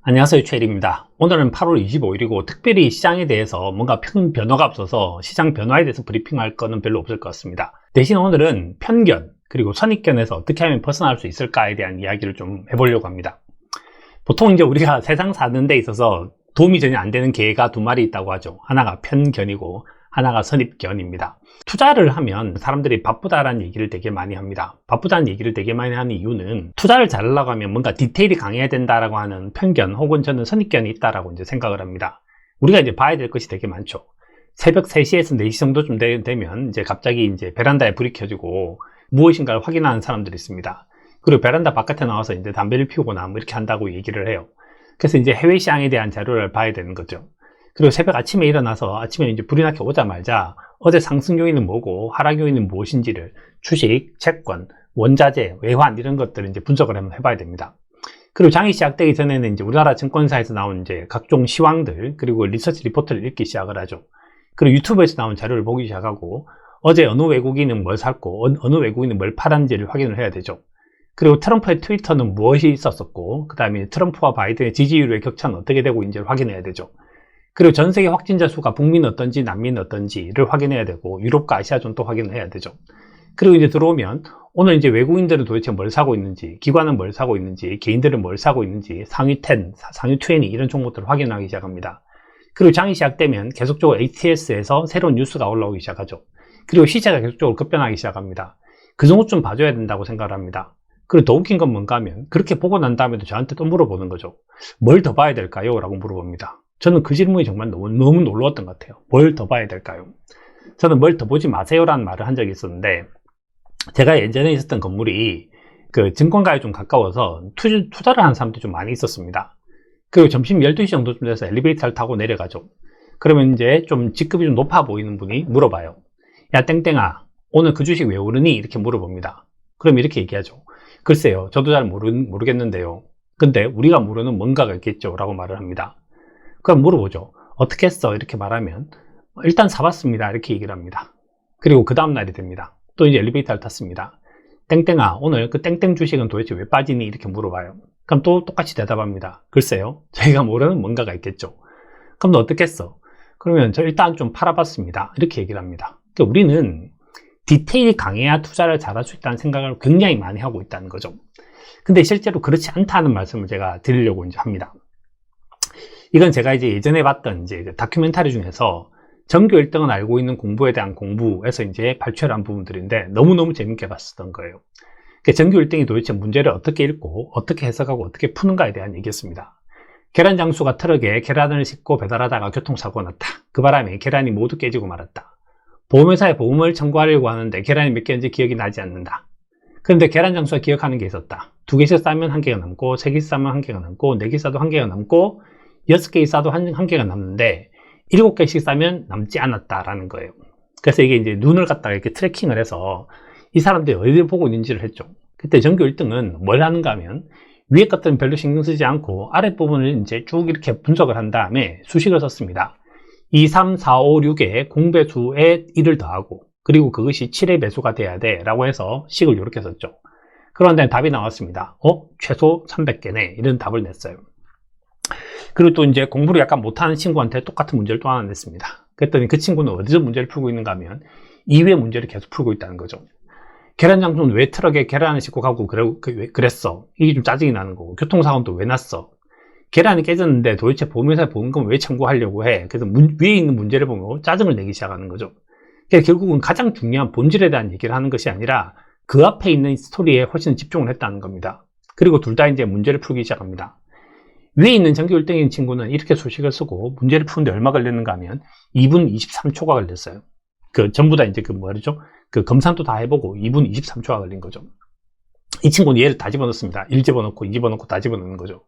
안녕하세요, 최일입니다. 오늘은 8월 25일이고 특별히 시장에 대해서 뭔가 큰 변화가 없어서 시장 변화에 대해서 브리핑할 거는 별로 없을 것 같습니다. 대신 오늘은 편견 그리고 선입견에서 어떻게 하면 벗어날 수 있을까에 대한 이야기를 좀 해보려고 합니다. 보통 이제 우리가 세상 사는 데 있어서 도움이 전혀 안 되는 개가 두 마리 있다고 하죠. 하나가 편견이고 하나가 선입견입니다. 투자를 하면 사람들이 바쁘다라는 얘기를 되게 많이 합니다. 바쁘다는 얘기를 되게 많이 하는 이유는 투자를 잘하려고 하면 뭔가 디테일이 강해야 된다라고 하는 편견 혹은 저는 선입견이 있다라고 이제 생각을 합니다. 우리가 이제 봐야 될 것이 되게 많죠. 새벽 3시에서 4시 정도쯤 되면 이제 갑자기 이제 베란다에 불이 켜지고 무엇인가를 확인하는 사람들이 있습니다. 그리고 베란다 바깥에 나와서 이제 담배를 피우거나 뭐 이렇게 한다고 얘기를 해요. 그래서 이제 해외 시장에 대한 자료를 봐야 되는 거죠. 그리고 새벽 아침에 일어나서 아침에 이제 불이 나게 오자마자 어제 상승 요인은 뭐고 하락 요인은 무엇인지를 주식, 채권, 원자재, 외환 이런 것들을 이제 분석을 한번 해봐야 됩니다. 그리고 장이 시작되기 전에는 이제 우리나라 증권사에서 나온 이제 각종 시황들 그리고 리서치 리포트를 읽기 시작을 하죠. 그리고 유튜브에서 나온 자료를 보기 시작하고 어제 어느 외국인은 뭘 샀고 어느 외국인은 뭘 팔았는지를 확인을 해야 되죠. 그리고 트럼프의 트위터는 무엇이 있었었고 그 다음에 트럼프와 바이든의 지지율의 격차는 어떻게 되고 있는지를 확인해야 되죠. 그리고 전 세계 확진자 수가 북미는 어떤지 남미는 어떤지를 확인해야 되고 유럽과 아시아존 또 확인을 해야 되죠. 그리고 이제 들어오면 오늘 이제 외국인들은 도대체 뭘 사고 있는지, 기관은 뭘 사고 있는지, 개인들은 뭘 사고 있는지, 상위 10, 상위 20 이런 종목들을 확인하기 시작합니다. 그리고 장이 시작되면 계속적으로 ATS에서 새로운 뉴스가 올라오기 시작하죠. 그리고 시세가 계속적으로 급변하기 시작합니다. 그 정도쯤 봐줘야 된다고 생각을 합니다. 그리고 더 웃긴 건 뭔가 하면 그렇게 보고 난 다음에도 저한테 또 물어보는 거죠. 뭘 더 봐야 될까요? 라고 물어봅니다. 저는 그 질문이 정말 너무 놀라웠던 것 같아요. 뭘 더 봐야 될까요? 저는 뭘 더 보지 마세요 라는 말을 한 적이 있었는데 제가 예전에 있었던 건물이 그 증권가에 좀 가까워서 투자를 하는 사람들이 좀 많이 있었습니다. 그리고 점심 12시 정도쯤 돼서 엘리베이터를 타고 내려가죠. 그러면 이제 좀 직급이 좀 높아 보이는 분이 물어봐요. 야 땡땡아 오늘 그 주식 왜 오르니? 이렇게 물어봅니다. 그럼 이렇게 얘기하죠. 글쎄요 저도 잘 모르겠는데요. 근데 우리가 모르는 뭔가가 있겠죠 라고 말을 합니다. 그럼 물어보죠. 어떻게 했어? 이렇게 말하면 일단 사봤습니다. 이렇게 얘기를 합니다. 그리고 그 다음날이 됩니다. 또 이제 엘리베이터를 탔습니다. 땡땡아 오늘 그 땡땡 주식은 도대체 왜 빠지니? 이렇게 물어봐요. 그럼 또 똑같이 대답합니다. 글쎄요 저희가 모르는 뭔가가 있겠죠. 그럼 너 어떻게 했어? 그러면 저 일단 좀 팔아봤습니다. 이렇게 얘기를 합니다. 그러니까 우리는 디테일이 강해야 투자를 잘할 수 있다는 생각을 굉장히 많이 하고 있다는 거죠. 근데 실제로 그렇지 않다는 말씀을 제가 드리려고 이제 합니다. 이건 제가 이제 예전에 봤던 이제 다큐멘터리 중에서 전교 1등은 알고 있는 공부에 대한 공부에서 이제 발췌를 한 부분들인데 너무너무 재밌게 봤었던 거예요. 전교 1등이 도대체 문제를 어떻게 읽고 어떻게 해석하고 어떻게 푸는가에 대한 얘기였습니다. 계란 장수가 트럭에 계란을 싣고 배달하다가 교통사고가 났다. 그 바람에 계란이 모두 깨지고 말았다. 보험회사에 보험을 청구하려고 하는데 계란이 몇 개인지 기억이 나지 않는다. 그런데 계란 장수가 기억하는 게 있었다. 2개씩 싸면 1개가 남고 3개 싸면 1개가 남고 4개 싸도 1개가 남고 6개 싸도 한 개가 남는데 7개씩 싸면 남지 않았다라는 거예요. 그래서 이게 이제 눈을 갖다가 이렇게 트래킹을 해서 이 사람들이 어디를 보고 있는지를 했죠. 그때 전교 1등은 뭘 하는가 하면 위에 것들은 별로 신경 쓰지 않고 아랫부분을 이제 쭉 이렇게 분석을 한 다음에 수식을 썼습니다. 2, 3, 4, 5, 6의 공배수에 1을 더하고 그리고 그것이 7의 배수가 돼야 돼 라고 해서 식을 이렇게 썼죠. 그런데 답이 나왔습니다. 최소 300개네 이런 답을 냈어요. 그리고 또 이제 공부를 약간 못하는 친구한테 똑같은 문제를 또 하나 냈습니다. 그랬더니 그 친구는 어디서 문제를 풀고 있는가 하면 2회 문제를 계속 풀고 있다는 거죠. 계란 장수는 왜 트럭에 계란을 싣고 가고 그랬어? 이게 좀 짜증이 나는 거고 교통사고는 또 왜 났어? 계란이 깨졌는데 도대체 보험회사에 보험금을 왜 청구하려고 해? 그래서 위에 있는 문제를 보고 짜증을 내기 시작하는 거죠. 그러니까 결국은 가장 중요한 본질에 대한 얘기를 하는 것이 아니라 그 앞에 있는 스토리에 훨씬 집중을 했다는 겁니다. 그리고 둘 다 이제 문제를 풀기 시작합니다. 위에 있는 전교 1등인 친구는 이렇게 수식을 쓰고 문제를 푸는데 얼마 걸렸는가 하면 2분 23초가 걸렸어요. 전부 다 이제 그 검산도 다 해보고 2분 23초가 걸린 거죠. 이 친구는 얘를 다 집어넣습니다. 1 집어넣고 2 집어넣고 다 집어넣는 거죠.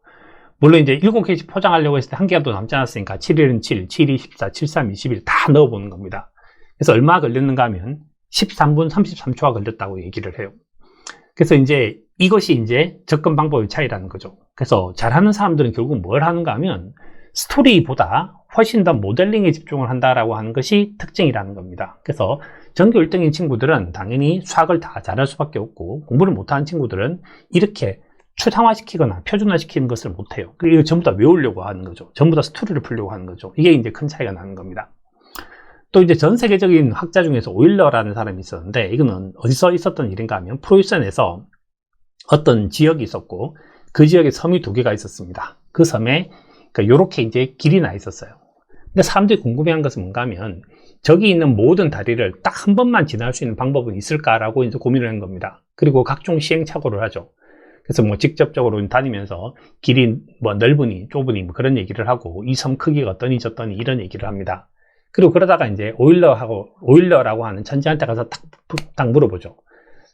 물론 이제 7개씩 포장하려고 했을 때 1개가 더 남지 않았으니까 7일은 7, 7이 14, 7, 3, 21 다 넣어보는 겁니다. 그래서 얼마 걸렸는가 하면 13분 33초가 걸렸다고 얘기를 해요. 그래서 이제 이것이 이제 접근 방법의 차이라는 거죠. 그래서 잘하는 사람들은 결국 뭘 하는가 하면 스토리보다 훨씬 더 모델링에 집중을 한다라고 하는 것이 특징이라는 겁니다. 그래서 전교 1등인 친구들은 당연히 수학을 다 잘할 수밖에 없고 공부를 못하는 친구들은 이렇게 추상화시키거나 표준화시키는 것을 못해요. 이거 전부 다 외우려고 하는 거죠. 전부 다 스토리를 풀려고 하는 거죠. 이게 이제 큰 차이가 나는 겁니다. 또 이제 전 세계적인 학자 중에서 오일러라는 사람이 있었는데, 이거는 어디서 있었던 일인가 하면 프로이센에서 어떤 지역이 있었고, 그 지역에 섬이 2개가 있었습니다. 그 섬에 요렇게 이제 길이 나 있었어요. 근데 사람들이 궁금해한 것은 뭔가 하면, 저기 있는 모든 다리를 딱 한 번만 지날 수 있는 방법은 있을까라고 이제 고민을 한 겁니다. 그리고 각종 시행착오를 하죠. 그래서 뭐 직접적으로 다니면서 길이 뭐 넓으니 좁으니 뭐 그런 얘기를 하고, 이 섬 크기가 어떠니 저떠니 이런 얘기를 합니다. 그리고 그러다가 이제 오일러라고 하는 천재한테 가서 딱 물어보죠.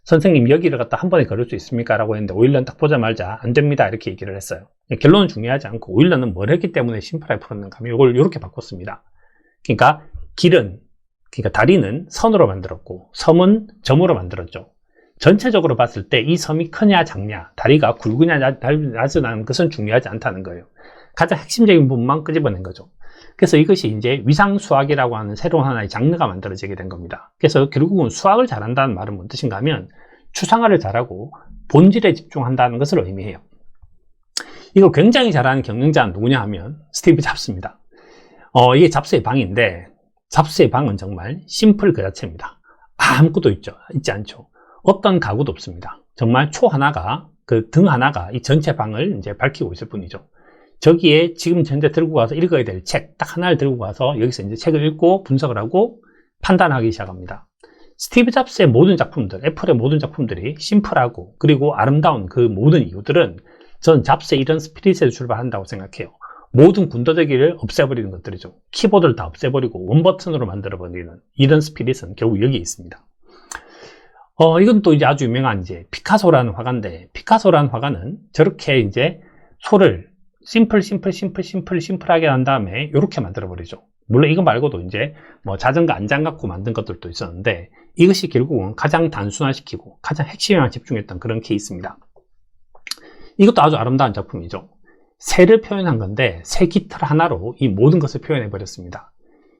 선생님, 여기를 갖다 한 번에 걸을 수 있습니까? 라고 했는데, 오일러는 딱 보자마자 안 됩니다 이렇게 얘기를 했어요. 결론은 중요하지 않고, 오일러는 뭘 했기 때문에 심플하게 풀었는가 하면 이걸 이렇게 바꿨습니다. 그러니까 다리는 선으로 만들었고, 섬은 점으로 만들었죠. 전체적으로 봤을 때 이 섬이 크냐 작냐, 다리가 굵으냐 낮으냐는 것은 중요하지 않다는 거예요. 가장 핵심적인 부분만 끄집어낸 거죠. 그래서 이것이 이제 위상수학이라고 하는 새로운 하나의 장르가 만들어지게 된 겁니다. 그래서 결국은 수학을 잘한다는 말은 무슨 뜻인가 하면, 추상화를 잘하고 본질에 집중한다는 것을 의미해요. 이거 굉장히 잘하는 경영자는 누구냐 하면 스티브 잡스입니다. 이게 잡스의 방인데, 잡스의 방은 정말 심플 그 자체입니다. 아무것도 있지 않죠. 어떤 가구도 없습니다. 정말 초 하나가, 그 등 하나가 이 전체 방을 이제 밝히고 있을 뿐이죠. 저기에 지금 현재 들고 가서 읽어야 될 책 딱 하나를 들고 가서 여기서 이제 책을 읽고 분석을 하고 판단하기 시작합니다. 스티브 잡스의 모든 작품들, 애플의 모든 작품들이 심플하고 그리고 아름다운 그 모든 이유들은 전 잡스의 이런 스피릿에서 출발한다고 생각해요. 모든 군더더기를 없애버리는 것들이죠. 키보드를 다 없애버리고 원버튼으로 만들어버리는 이런 스피릿은 결국 여기에 있습니다. 이건 또 이제 아주 유명한 이제 피카소라는 화가인데, 피카소라는 화가는 저렇게 이제 소를 심플하게 한 다음에 이렇게 만들어버리죠. 물론 이거 말고도 이제 뭐 자전거 안장 갖고 만든 것들도 있었는데, 이것이 결국은 가장 단순화시키고 가장 핵심에만 집중했던 그런 케이스입니다. 이것도 아주 아름다운 작품이죠. 새를 표현한 건데, 새 깃털 하나로 이 모든 것을 표현해 버렸습니다.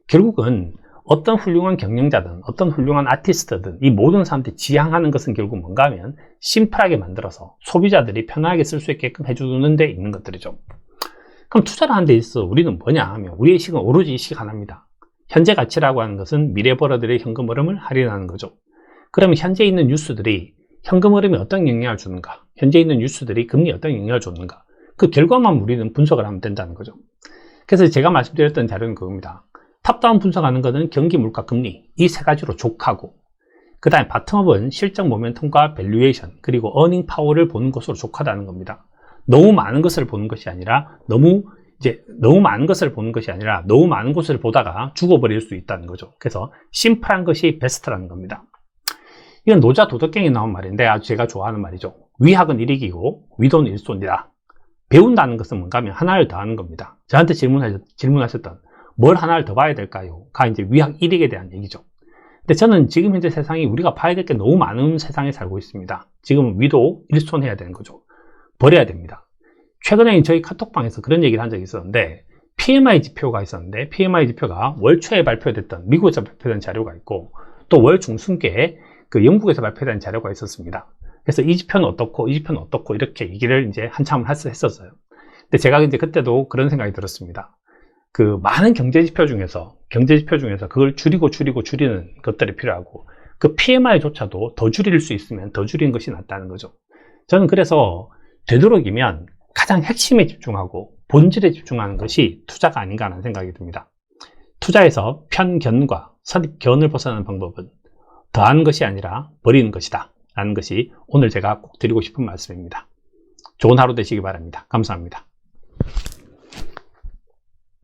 결국은 어떤 훌륭한 경영자든 어떤 훌륭한 아티스트든 이 모든 사람들이 지향하는 것은 결국 뭔가 하면 심플하게 만들어서 소비자들이 편하게 쓸 수 있게끔 해주는 데 있는 것들이죠. 그럼 투자를 하는 데 있어 우리는 뭐냐 하면, 우리의 식은 오로지 이 식 하나입니다. 현재 가치라고 하는 것은 미래 벌어들의 현금 흐름을 할인하는 거죠. 그러면 현재 있는 뉴스들이 현금 흐름에 어떤 영향을 주는가, 현재 있는 뉴스들이 금리에 어떤 영향을 줬는가, 그 결과만 우리는 분석을 하면 된다는 거죠. 그래서 제가 말씀드렸던 자료는 그겁니다. 탑다운 분석하는 것은 경기, 물가, 금리 이 세 가지로 족하고, 그 다음에 바텀업은 실적 모멘텀과 밸류에이션 그리고 어닝 파워를 보는 것으로 족하다는 겁니다. 너무 많은 것을 보는 것이 아니라 너무 많은 것을 보는 것이 아니라 너무 많은 것을 보다가 죽어버릴 수 있다는 거죠. 그래서 심플한 것이 베스트라는 겁니다. 이건 노자 도덕경에 나온 말인데 아주 제가 좋아하는 말이죠. 위학은 일익이고 위도는 일손이다. 배운다는 것은 뭔가 하면 하나를 더하는 겁니다. 저한테 질문하셨던 뭘 하나를 더 봐야 될까요? 가 이제 위학 1익에 대한 얘기죠. 근데 저는 지금 현재 세상이 우리가 봐야 될 게 너무 많은 세상에 살고 있습니다. 지금 위도 일손해야 되는 거죠. 버려야 됩니다. 최근에 저희 카톡방에서 그런 얘기를 한 적이 있었는데, PMI 지표가 있었는데, PMI 지표가 월 초에 발표됐던, 미국에서 발표된 자료가 있고, 또 월 중순께 그 영국에서 발표된 자료가 있었습니다. 그래서 이 지표는 어떻고, 이 지표는 어떻고, 이렇게 얘기를 이제 한참 했었어요. 근데 제가 이제 그때도 그런 생각이 들었습니다. 그 많은 경제지표 중에서 그걸 줄이는 것들이 필요하고, 그 PMI조차도 더 줄일 수 있으면 더 줄이는 것이 낫다는 거죠. 저는 그래서 되도록이면 가장 핵심에 집중하고 본질에 집중하는 것이 투자가 아닌가 하는 생각이 듭니다. 투자에서 편견과 선입견을 벗어나는 방법은 더하는 것이 아니라 버리는 것이다 라는 것이 오늘 제가 꼭 드리고 싶은 말씀입니다. 좋은 하루 되시기 바랍니다. 감사합니다.